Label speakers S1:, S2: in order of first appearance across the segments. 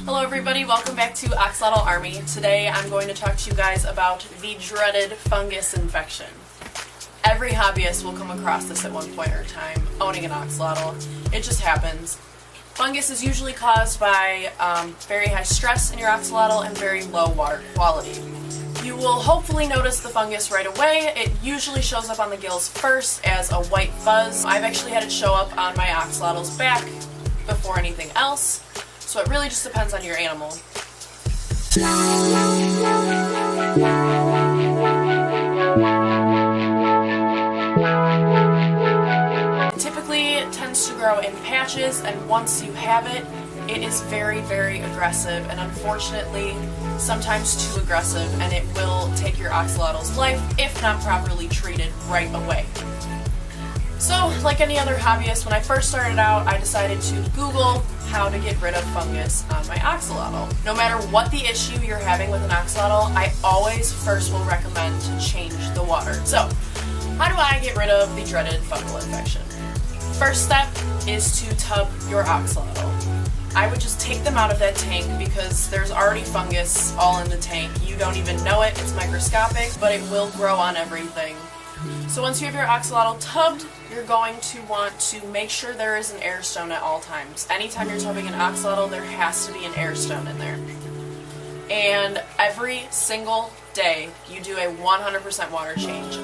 S1: Hello everybody, welcome back to Axolotl Army. Today I'm going to talk to you guys about the dreaded fungus infection. Every hobbyist will come across this at one point or time, owning an axolotl. It just happens. Fungus is usually caused by very high stress in your axolotl and very low water quality. You will hopefully notice the fungus right away. It usually shows up on the gills first as a white fuzz. I've actually had it show up on my axolotl's back before anything else. So it really just depends on your animal. Typically it tends to grow in patches, and once you have it, it is very, very aggressive, and unfortunately sometimes too aggressive, and it will take your axolotl's life if not properly treated right away. So, like any other hobbyist, when I first started out, I decided to Google how to get rid of fungus on my axolotl. No matter what the issue you're having with an axolotl, I always first will recommend to change the water. So, how do I get rid of the dreaded fungal infection? First step is to tub your axolotl. I would just take them out of that tank because there's already fungus all in the tank. You don't even know it, it's microscopic, but it will grow on everything. So once you have your axolotl tubbed, you're going to want to make sure there is an air stone at all times. Anytime you're tubbing an axolotl, there has to be an air stone in there. And every single day, you do a 100% water change.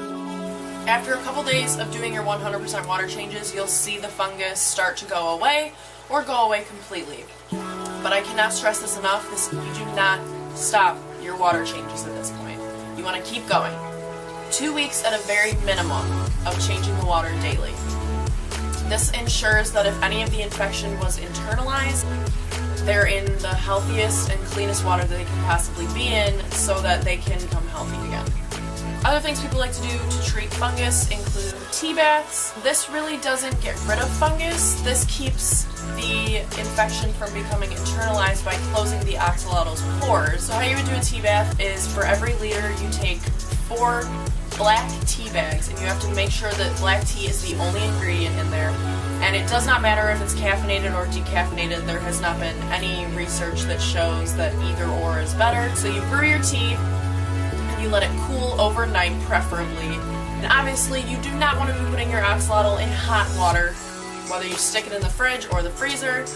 S1: After a couple days of doing your 100% water changes, you'll see the fungus start to go away or go away completely. But I cannot stress this enough, you do not stop your water changes at this point. You want to keep going. 2 weeks at a very minimum of changing the water daily. This ensures that if any of the infection was internalized, they're in the healthiest and cleanest water that they can possibly be in so that they can become healthy again. Other things people like to do to treat fungus include tea baths. This really doesn't get rid of fungus. This keeps the infection from becoming internalized by closing the axolotl's pores. So how you would do a tea bath is for every liter you take 4 black tea bags, and you have to make sure that black tea is the only ingredient in there. And it does not matter if it's caffeinated or decaffeinated. There has not been any research that shows that either or is better. So you brew your tea, and you let it cool overnight preferably. And obviously you do not want to be putting your axolotl in hot water, whether you stick it in the fridge or the freezer.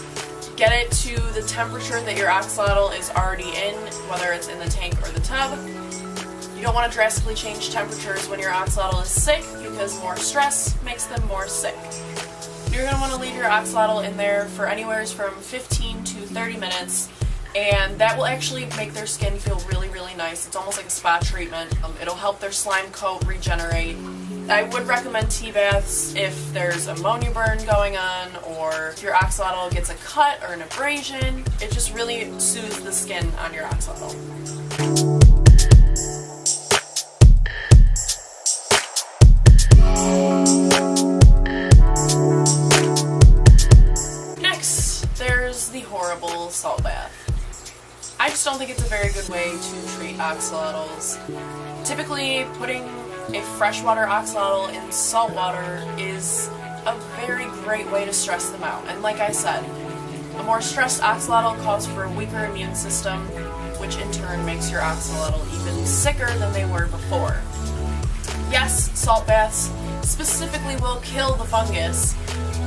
S1: Get it to the temperature that your axolotl is already in, whether it's in the tank or the tub. You don't want to drastically change temperatures when your axolotl is sick because more stress makes them more sick. You're going to want to leave your axolotl in there for anywhere from 15 to 30 minutes, and that will actually make their skin feel really, really nice. It's almost like a spa treatment. It'll help their slime coat regenerate. I would recommend tea baths if there's ammonia burn going on, or if your axolotl gets a cut or an abrasion. It just really soothes the skin on your axolotl. Horrible salt bath. I just don't think it's a very good way to treat axolotls. Typically, putting a freshwater axolotl in salt water is a very great way to stress them out. And like I said, a more stressed axolotl calls for a weaker immune system, which in turn makes your axolotl even sicker than they were before. Yes, salt baths specifically will kill the fungus,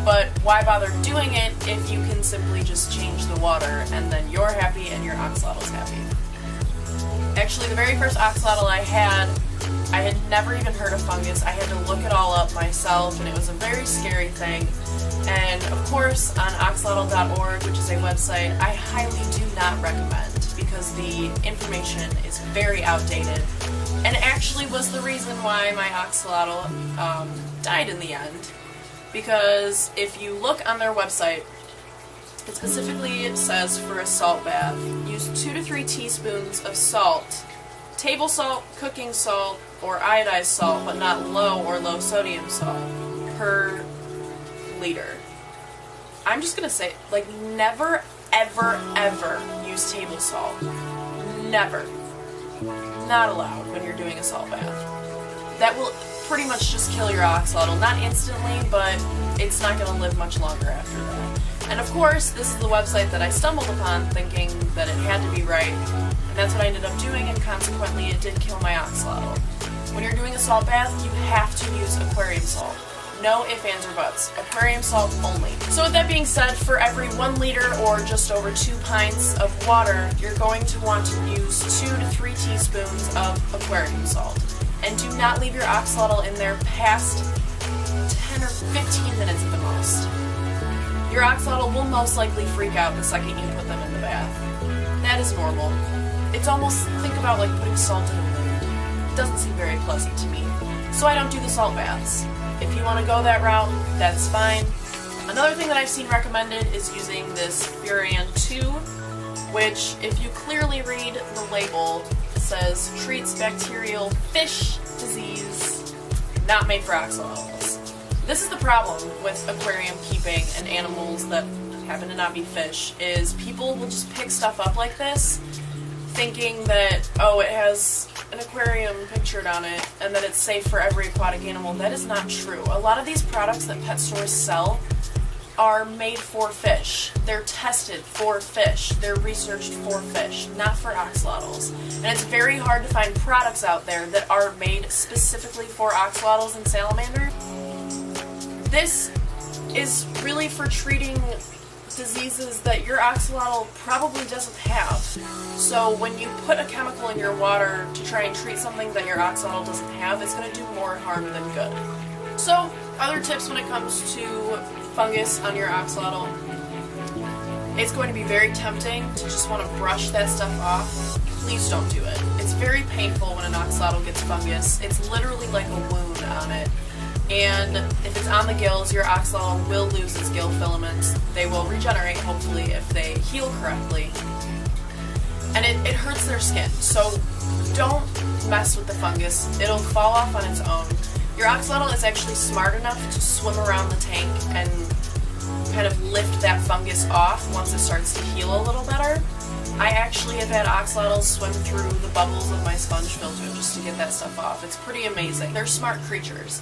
S1: but why bother doing it if you can simply just change the water and then you're happy and your axolotl's happy? Actually, the very first axolotl I had never even heard of fungus. I had to look it all up myself, and it was a very scary thing. And of course, on axolotl.org, which is a website I highly do not recommend because the information is very outdated, and actually was the reason why my axolotl died in the end. Because if you look on their website, it specifically says for a salt bath, use 2 to 3 teaspoons of salt, table salt, cooking salt, or iodized salt, but not low or low sodium salt, per liter. I'm just gonna say, like, never, ever, ever use table salt. Never. Not allowed when you're doing a salt bath. That will pretty much just kill your axolotl. Not instantly, but it's not going to live much longer after that. And of course, this is the website that I stumbled upon thinking that it had to be right, and that's what I ended up doing, and consequently it did kill my axolotl. When you're doing a salt bath, you have to use aquarium salt. No ifs, ands, or buts. Aquarium salt only. So with that being said, for every 1 liter or just over 2 pints of water, you're going to want to use 2 to 3 teaspoons of aquarium salt. And do not leave your axolotl in there past 10 or 15 minutes at the most. Your axolotl will most likely freak out the second you put them in the bath. That is normal. It's almost, think about like putting salt in a wound. It doesn't seem very pleasant to me. So I don't do the salt baths. If you want to go that route, that's fine. Another thing that I've seen recommended is using this Furan 2, which, if you clearly read the label, says treats bacterial fish disease, not made for axolotls. This is the problem with aquarium keeping and animals that happen to not be fish, is people will just pick stuff up like this, thinking that, oh, it has an aquarium pictured on it and that it's safe for every aquatic animal. That is not true. A lot of these products that pet stores sell are made for fish. They're tested for fish. They're researched for fish, not for axolotls. And it's very hard to find products out there that are made specifically for axolotls and salamanders. This is really for treating diseases that your axolotl probably doesn't have. So when you put a chemical in your water to try and treat something that your axolotl doesn't have, it's going to do more harm than good. So, other tips when it comes to fungus on your axolotl. It's going to be very tempting to just want to brush that stuff off. Please don't do it. It's very painful when an axolotl gets fungus. It's literally like a wound on it. And if it's on the gills, your axolotl will lose its gill filaments. They will regenerate, hopefully, if they heal correctly. And it hurts their skin, so don't mess with the fungus. It'll fall off on its own. Your axolotl is actually smart enough to swim around the tank and kind of lift that fungus off once it starts to heal a little better. I actually have had axolotls swim through the bubbles of my sponge filter just to get that stuff off. It's pretty amazing. They're smart creatures.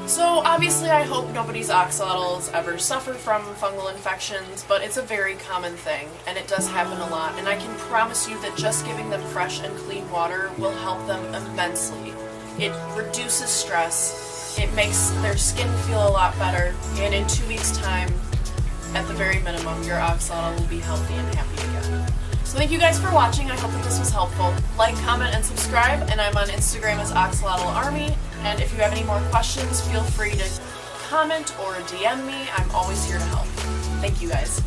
S1: So obviously I hope nobody's axolotls ever suffer from fungal infections, but it's a very common thing, and it does happen a lot, and I can promise you that just giving them fresh and clean water will help them immensely. It reduces stress, it makes their skin feel a lot better, and in 2 weeks' time, at the very minimum, your axolotl will be healthy and happy again. So thank you guys for watching. I hope that this was helpful. Like, comment, and subscribe, and I'm on Instagram as Axolotl Army. And if you have any more questions, feel free to comment or DM me. I'm always here to help. Thank you guys.